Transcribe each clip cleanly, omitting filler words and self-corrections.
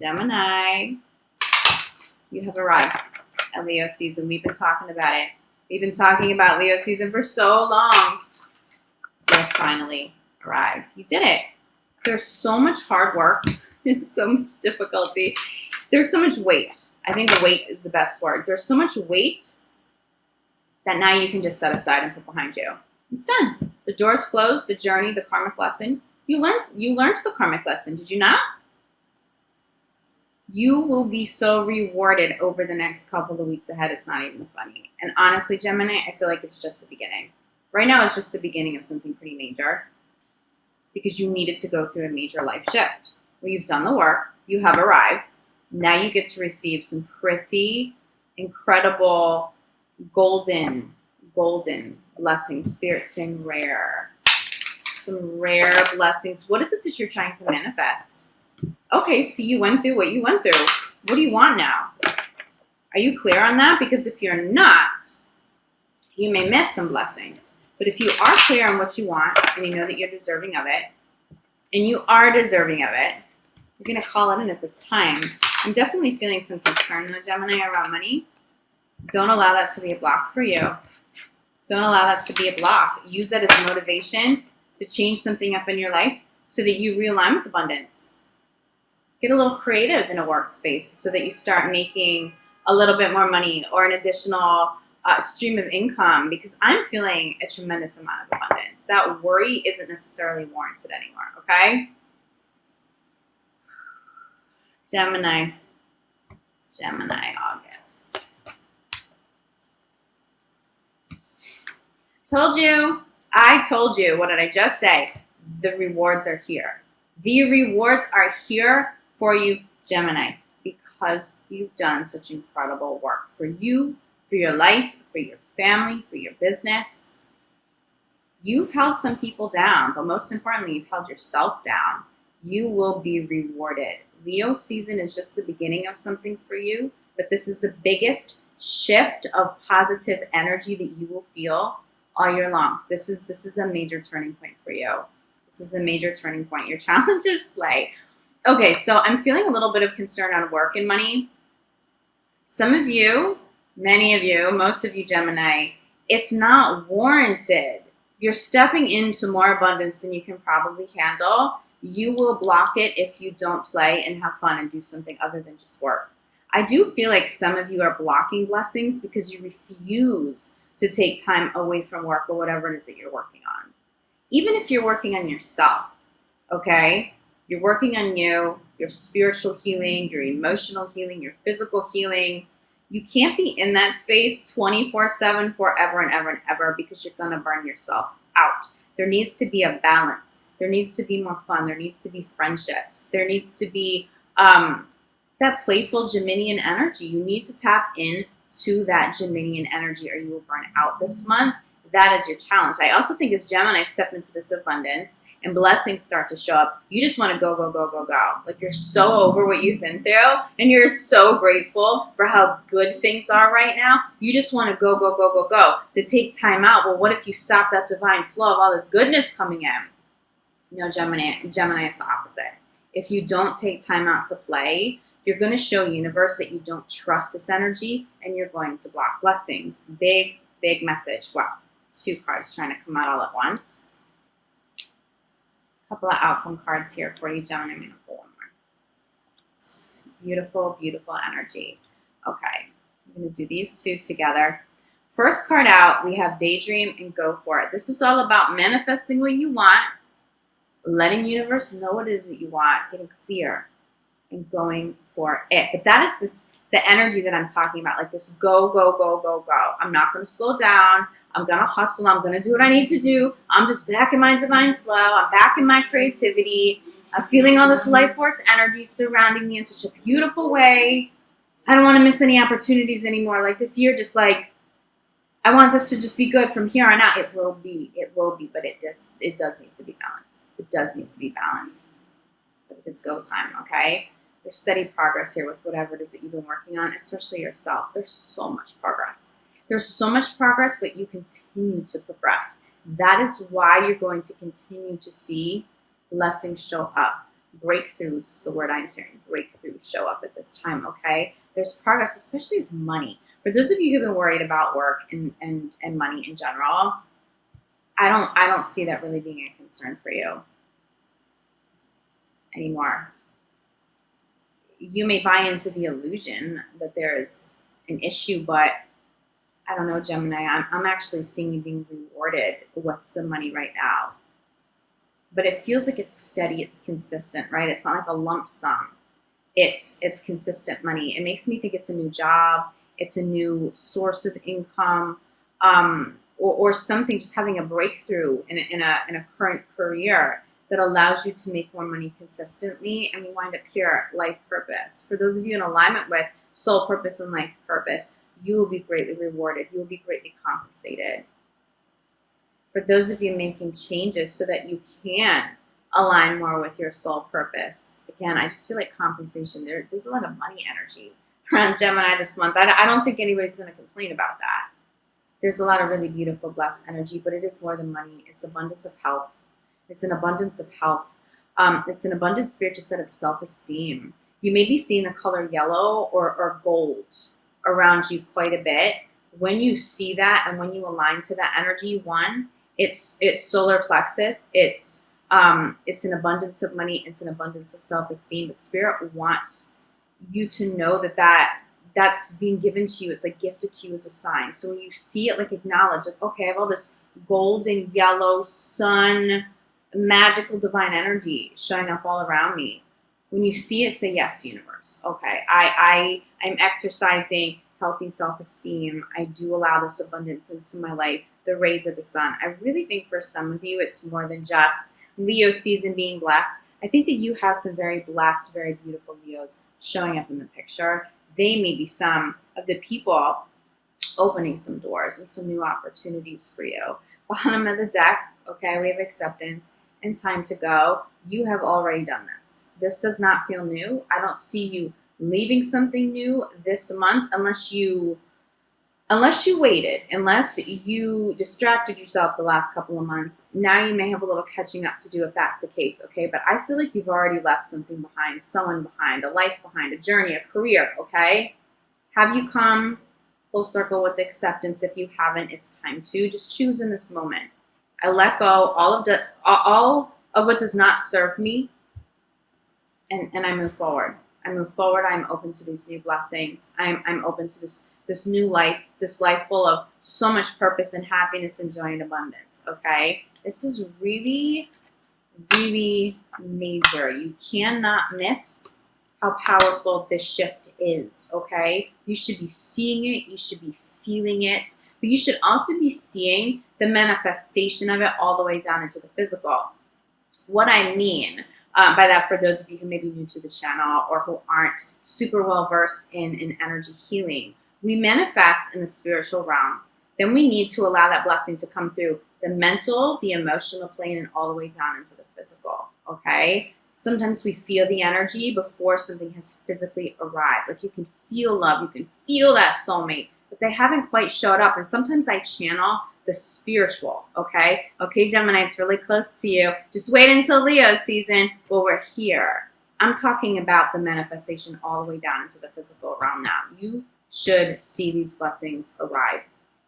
Gemini, you have arrived at Leo season. We've been talking about it. We've been talking about Leo season for so long. You finally arrived. You did it. There's so much hard work. It's so much difficulty. There's so much weight. I think the weight is the best word. There's so much weight that now you can just set aside and put behind you. It's done. The door's closed. The journey, the karmic lesson. You learned the karmic lesson. Did you not? You will be so rewarded over the next couple of weeks ahead. It's not even funny. And honestly, Gemini, I feel like it's just the beginning. Right now, it's just the beginning of something pretty major because you needed to go through a major life shift. Well, you've done the work. You have arrived. Now you get to receive some pretty incredible golden blessings. Spirit saying rare. Some rare blessings. What is it that you're trying to manifest? Okay, so you went through what you went through. What do you want now? Are you clear on that? Because if you're not, you may miss some blessings. But if you are clear on what you want, and you know that you're deserving of it, and you are deserving of it, you're going to call it in at this time. I'm definitely feeling some concern, though, Gemini, around money. Don't allow that to be a block for you. Don't allow that to be a block. Use that as motivation to change something up in your life so that you realign with abundance. Get a little creative in a workspace so that you start making a little bit more money or an additional stream of income, because I'm feeling a tremendous amount of abundance. That worry isn't necessarily warranted anymore, okay? Gemini, August. I told you, what did I just say? The rewards are here. The rewards are here for you, Gemini, because you've done such incredible work for you, for your life, for your family, for your business. You've held some people down, but most importantly, you've held yourself down. You will be rewarded. Leo season is just the beginning of something for you, but this is the biggest shift of positive energy that you will feel all year long. This is a major turning point for you. This is a major turning point. Your challenges play. Okay, so I'm feeling a little bit of concern on work and money. Some of you, many of you, most of you, Gemini, it's not warranted. You're stepping into more abundance than you can probably handle. You will block it if you don't play and have fun and do something other than just work. I do feel like some of you are blocking blessings because you refuse to take time away from work or whatever it is that you're working on. Even if you're working on yourself, okay? You're working on you, your spiritual healing, your emotional healing, your physical healing. You can't be in that space 24/7 forever and ever and ever because you're going to burn yourself out. There needs to be a balance. There needs to be more fun. There needs to be friendships. There needs to be that playful Geminian energy. You need to tap into that Geminian energy or you will burn out this month. That is your challenge. I also think as Gemini step into this abundance and blessings start to show up, you just want to go, go, go, go, go. Like you're so over what you've been through and you're so grateful for how good things are right now. You just want to go, go, go, go, go. To take time out. Well, what if you stop that divine flow of all this goodness coming in? No, Gemini is the opposite. If you don't take time out to play, you're going to show universe that you don't trust this energy and you're going to block blessings. Big, big message. Wow. 2 cards trying to come out all at once. A couple of outcome cards here for you, Gemini. I'm going to pull one more. Beautiful, beautiful energy. Okay. I'm going to do these 2 together. First card out, we have daydream and go for it. This is all about manifesting what you want, letting universe know what it is that you want, getting clear, and going for it. But that is the energy that I'm talking about, like this go, go, go, go, go. I'm not going to slow down. I'm going to hustle. I'm going to do what I need to do. I'm just back in my divine flow. I'm back in my creativity. I'm feeling all this life force energy surrounding me in such a beautiful way. I don't want to miss any opportunities anymore. Like this year, just like, I want this to just be good from here on out. It will be, but it does need to be balanced. It does need to be balanced. But it is go time, okay? There's steady progress here with whatever it is that you've been working on, especially yourself. There's so much progress. There's so much progress, but you continue to progress. That is why you're going to continue to see blessings show up. breakthroughs is the word I'm hearing. Breakthroughs show up at this time, okay? There's progress, especially with money. For those of you who've been worried about work and money in general, I don't see that really being a concern for you anymore. You may buy into the illusion that there is an issue, but I don't know, Gemini, I'm actually seeing you being rewarded with some money right now. But it feels like it's steady, it's consistent, right? It's not like a lump sum. It's consistent money. It makes me think it's a new job, it's a new source of income, or something, just having a breakthrough in a current career that allows you to make more money consistently, and we wind up here, life purpose. For those of you in alignment with soul purpose and life purpose, you will be greatly rewarded. You will be greatly compensated. For those of you making changes so that you can align more with your soul purpose, again, I just feel like compensation. There's a lot of money energy around Gemini this month. I don't think anybody's going to complain about that. There's a lot of really beautiful, blessed energy, but it is more than money. It's abundance of health. It's an abundance of health. It's an abundant spiritual set of self-esteem. You may be seeing the color yellow or gold around you quite a bit. When you see that and when you align to that energy, one, it's solar plexus. It's an abundance of money. It's an abundance of self-esteem. The spirit wants you to know that's being given to you. It's like gifted to you as a sign. So when you see it, like acknowledge, like, okay, I have all this golden yellow sun, magical divine energy showing up all around me. When you see it, say yes, universe. Okay, I'm exercising healthy self-esteem. I do allow this abundance into my life, the rays of the sun. I really think for some of you, it's more than just Leo season being blessed. I think that you have some very blessed, very beautiful Leos showing up in the picture. They may be some of the people opening some doors and some new opportunities for you. Bottom of the deck, okay, we have acceptance and time to go. You have already done this. This does not feel new. I don't see you leaving something new this month unless you waited, unless you distracted yourself the last couple of months. Now you may have a little catching up to do if that's the case, okay? But I feel like you've already left something behind, someone behind, a life behind, a journey, a career, okay? Have you come full circle with acceptance? If you haven't, it's time to just choose in this moment. I let go all of what does not serve me, and I move forward. I move forward. I'm open to these new blessings. I'm open to this new life, this life full of so much purpose and happiness and joy and abundance, okay? This is really, really major. You cannot miss how powerful this shift is, okay? You should be seeing it. You should be feeling it. But you should also be seeing the manifestation of it all the way down into the physical. What I mean by that, for those of you who may be new to the channel or who aren't super well versed in energy healing, we manifest in the spiritual realm. Then we need to allow that blessing to come through the mental, the emotional plane, and all the way down into the physical, okay? Sometimes we feel the energy before something has physically arrived. Like you can feel love, you can feel that soulmate, but they haven't quite showed up. And sometimes I channel the spiritual, okay? Okay, Gemini, it's really close to you. Just wait until Leo season. Well, we're here. I'm talking about the manifestation all the way down into the physical realm now. You should see these blessings arrive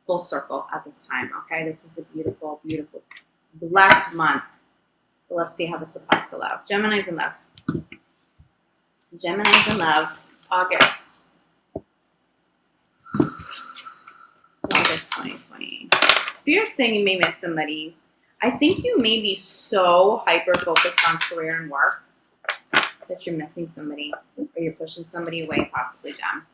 full circle at this time, okay? This is a beautiful, beautiful, blessed month. Let's see how this applies to love. Gemini's in love. Gemini's in love. August 2020. Spirit's saying you may miss somebody. I think you may be so hyper-focused on career and work that you're missing somebody or you're pushing somebody away, possibly, Gem.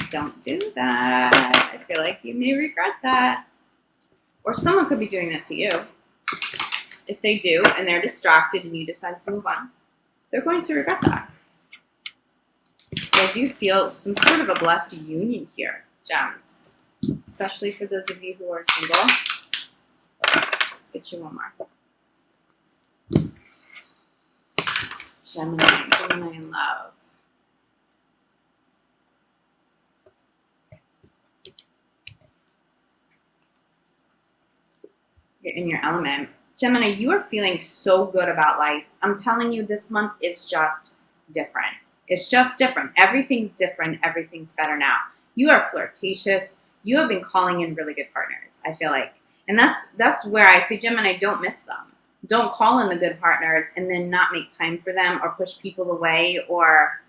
Don't do that. I feel like you may regret that. Or someone could be doing that to you. If they do and they're distracted and you decide to move on, they're going to regret that. I do feel some sort of a blessed union here, Gems. Especially for those of you who are single. Let's get you one more. Gemini in love. You're in your element. Gemini, you are feeling so good about life. I'm telling you, this month is just different. It's just different. Everything's different. Everything's better now. You are flirtatious. You have been calling in really good partners, I feel like. And that's where I say, Gemini, don't miss them. Don't call in the good partners and then not make time for them or push people away, or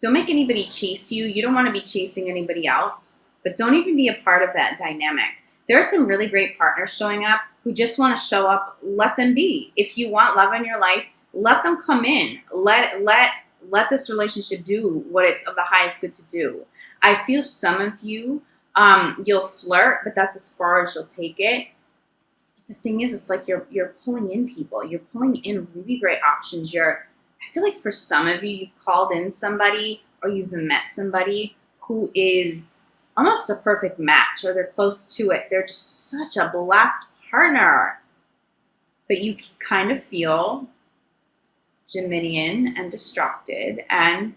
don't make anybody chase you. You don't want to be chasing anybody else, but don't even be a part of that dynamic. There are some really great partners showing up who just want to show up. Let them be. If you want love in your life, let them come in. Let this relationship do what it's of the highest good to do. I feel some of you, you'll flirt, but that's as far as you'll take it. The thing is, it's like you're pulling in people. You're pulling in really great options. I feel like for some of you, you've called in somebody or you've met somebody who is almost a perfect match, or they're close to it. They're just such a blessed partner. But you kind of feel Geminian and distracted. And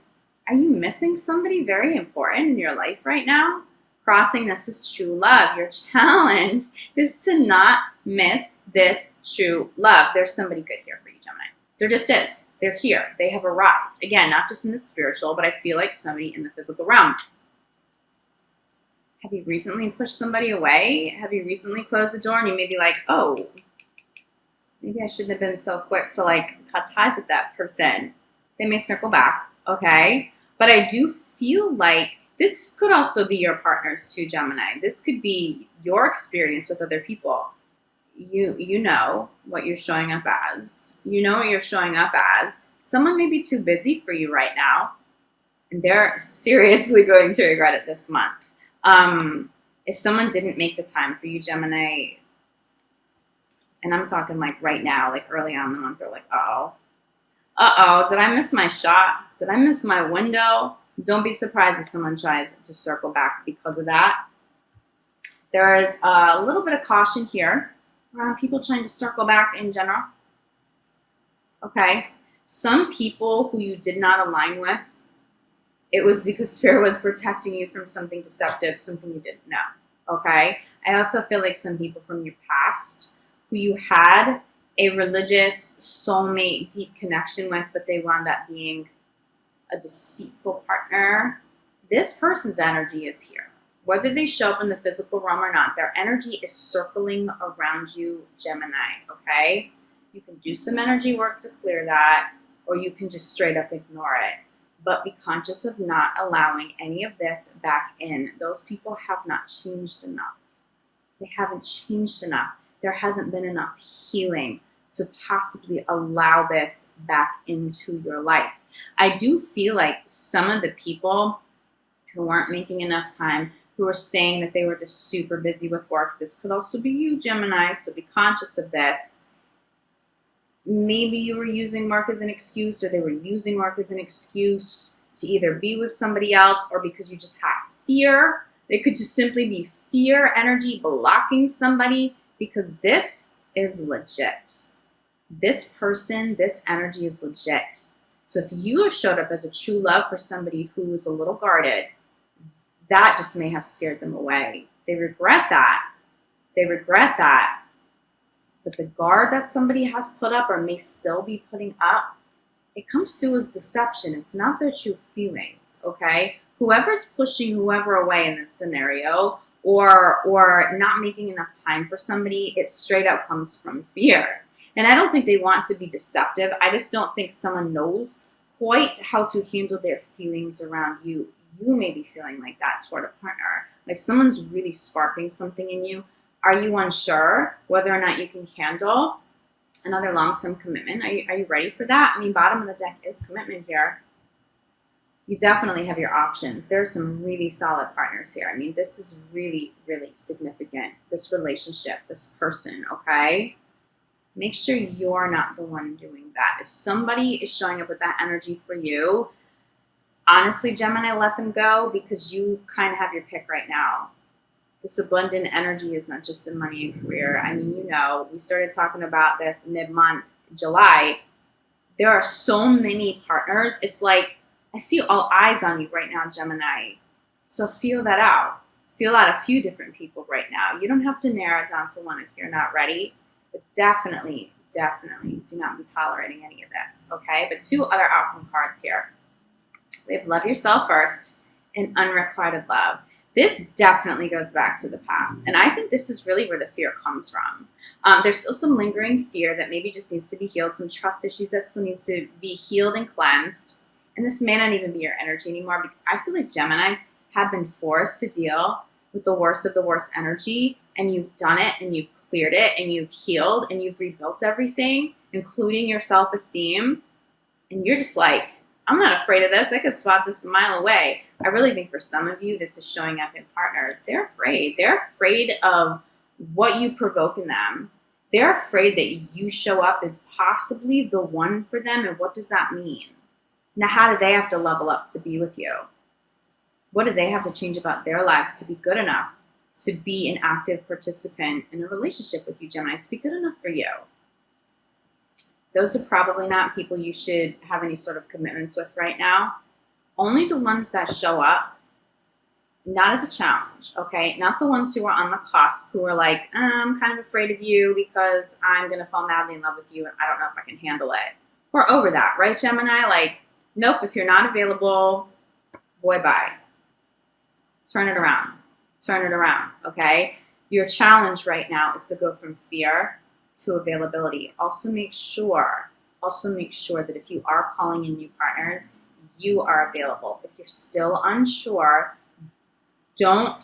are you missing somebody very important in your life right now? Crossing, this is true love. Your challenge is to not miss this true love. There's somebody good here for you, Gemini. There just is. They're here. They have arrived. Again, not just in the spiritual, but I feel like somebody in the physical realm. Have you recently pushed somebody away? Have you recently closed the door and you may be like, oh, maybe I shouldn't have been so quick to like cut ties with that person. They may circle back, okay? But I do feel like this could also be your partners too, Gemini. This could be your experience with other people. You know what you're showing up as. You know what you're showing up as. Someone may be too busy for you right now, and they're seriously going to regret it this month. If someone didn't make the time for you, Gemini, and I'm talking like right now, like early on in the month, they're like, did I miss my shot? Did I miss my window? Don't be surprised if someone tries to circle back because of that. There is a little bit of caution here around people trying to circle back in general. Okay. Some people who you did not align with, it was because Spirit was protecting you from something deceptive, something you didn't know. Okay. I also feel like some people from your past who you had a religious soulmate deep connection with, but they wound up being a deceitful partner. This person's energy is here. Whether they show up in the physical realm or not, their energy is circling around you, Gemini, okay? You can do some energy work to clear that, or you can just straight up ignore it. But be conscious of not allowing any of this back in. Those people have not changed enough. They haven't changed enough. There hasn't been enough healing to possibly allow this back into your life. I do feel like some of the people who weren't making enough time, who were saying that they were just super busy with work, this could also be you, Gemini, so be conscious of this. Maybe you were using work as an excuse, or they were using work as an excuse to either be with somebody else or because you just have fear. It could just simply be fear energy blocking somebody, because this is legit. This person, this energy is legit. So if you have showed up as a true love for somebody who is a little guarded, that just may have scared them away. They regret that. They regret that. But the guard that somebody has put up or may still be putting up, it comes through as deception. It's not their true feelings, okay? Whoever's pushing whoever away in this scenario, or not making enough time for somebody, it straight up comes from fear. And I don't think they want to be deceptive. I just don't think someone knows quite how to handle their feelings around you. You may be feeling like that toward a partner. Like someone's really sparking something in you. Are you unsure whether or not you can handle another long-term commitment? Are you ready for that? I mean, bottom of the deck is commitment here. You definitely have your options. There's some really solid partners here. I mean, this is really, really significant. This relationship, this person, okay? Make sure you're not the one doing that. If somebody is showing up with that energy for you, honestly, Gemini, let them go, because you kind of have your pick right now. This abundant energy is not just in money and career. I mean, you know, we started talking about this mid-month, July. There are so many partners. It's like, I see all eyes on you right now, Gemini. So feel that out. feel out a few different people right now. You don't have to narrow it down to one if you're not ready, but definitely do not be tolerating any of this, okay? But 2 other outcome cards here. We have love yourself first and unrequited love. This definitely goes back to the past. And I think this is really where the fear comes from. There's still some lingering fear that maybe just needs to be healed, some trust issues that still needs to be healed and cleansed. And this may not even be your energy anymore, because I feel like Geminis have been forced to deal with the worst of the worst energy, and you've done it, and you've cleared it, and you've healed, and you've rebuilt everything, including your self-esteem. And you're just like, I'm not afraid of this. I could spot this a mile away. I really think for some of you, this is showing up in partners. They're afraid. They're afraid of what you provoke in them. They're afraid that you show up as possibly the one for them. And what does that mean? Now, how do they have to level up to be with you? What do they have to change about their lives to be good enough to be an active participant in a relationship with you, Gemini, to be good enough for you? Those are probably not people you should have any sort of commitments with right now. Only the ones that show up, not as a challenge, okay? Not the ones who are on the cusp, who are like, I'm kind of afraid of you because I'm going to fall madly in love with you and I don't know if I can handle it. We're over that, right, Gemini? Like, nope, if you're not available, boy, bye. Turn it around. Turn it around, okay? Your challenge right now is to go from fear to availability. Also make sure that if you are calling in new partners, you are available. If you're still unsure, don't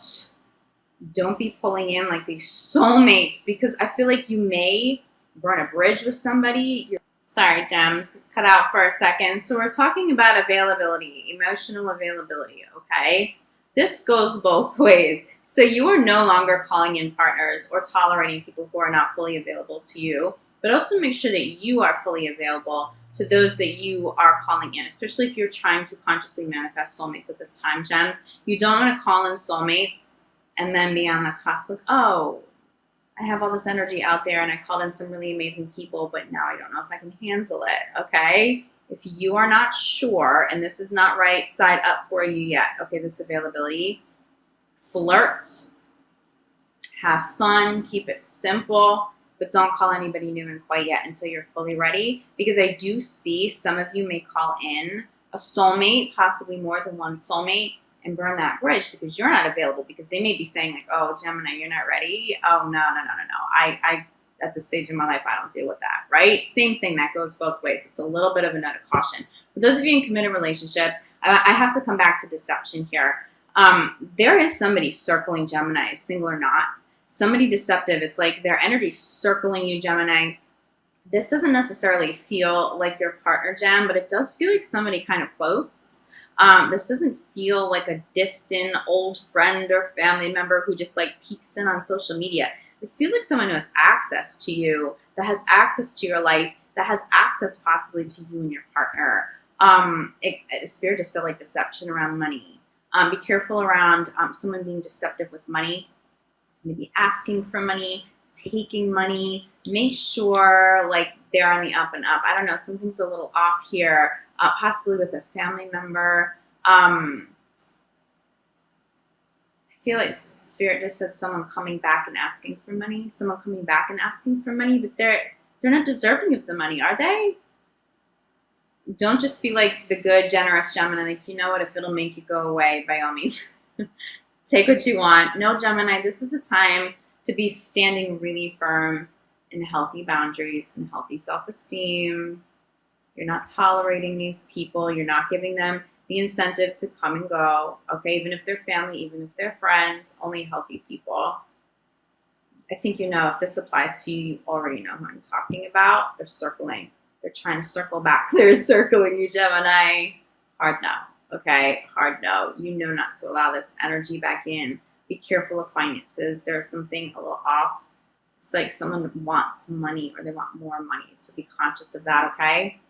be pulling in like these soulmates, because I feel like you may burn a bridge with somebody. Sorry, Gems, this cut out for a second. So we're talking about availability, emotional availability, okay? This goes both ways. So you are no longer calling in partners or tolerating people who are not fully available to you, but also make sure that you are fully available to those that you are calling in, especially if you're trying to consciously manifest soulmates at this time, Gems. You don't want to call in soulmates and then be on the cusp like, oh, I have all this energy out there and I called in some really amazing people, but now I don't know if I can handle it, okay? If you are not sure and this is not right side up for you yet, okay, this availability, flirt, have fun, keep it simple, but don't call anybody new and quite yet until you're fully ready, because I do see some of you may call in a soulmate, possibly more than one soulmate, and burn that bridge because you're not available, because they may be saying like, oh, Gemini, you're not ready. Oh, no. I at this stage in my life, I don't deal with that, right? Same thing, that goes both ways. So it's a little bit of a note of caution. For those of you in committed relationships, I have to come back to deception here. There is somebody circling Gemini, single or not. Somebody deceptive. It's like their energy circling you, Gemini. This doesn't necessarily feel like your partner, Gem, but it does feel like somebody kind of close. This doesn't feel like a distant old friend or family member who just like peeks in on social media. This feels like someone who has access to you, that has access to your life, that has access possibly to you and your partner. Spirit just said like deception around money. Be careful around someone being deceptive with money, maybe asking for money, taking money. Make sure like they're on the up and up. I don't know, something's a little off here, possibly with a family member. I feel like Spirit just said someone coming back and asking for money. Someone coming back and asking for money, but they're not deserving of the money, are they? Don't just be like the good, generous Gemini, like, you know what, if it'll make you go away, by all means, take what you want. No, Gemini, this is a time to be standing really firm in healthy boundaries and healthy self-esteem. You're not tolerating these people. You're not giving them the incentive to come and go, okay? Even if they're family, even if they're friends, only healthy people. I think you know, if this applies to you, you already know who I'm talking about. They're circling. They're trying to circle back. They're circling you, Gemini. Hard no, okay? Hard no. You know not to allow this energy back in. Be careful of finances. There's something a little off. It's like someone wants money or they want more money, so be conscious of that, okay?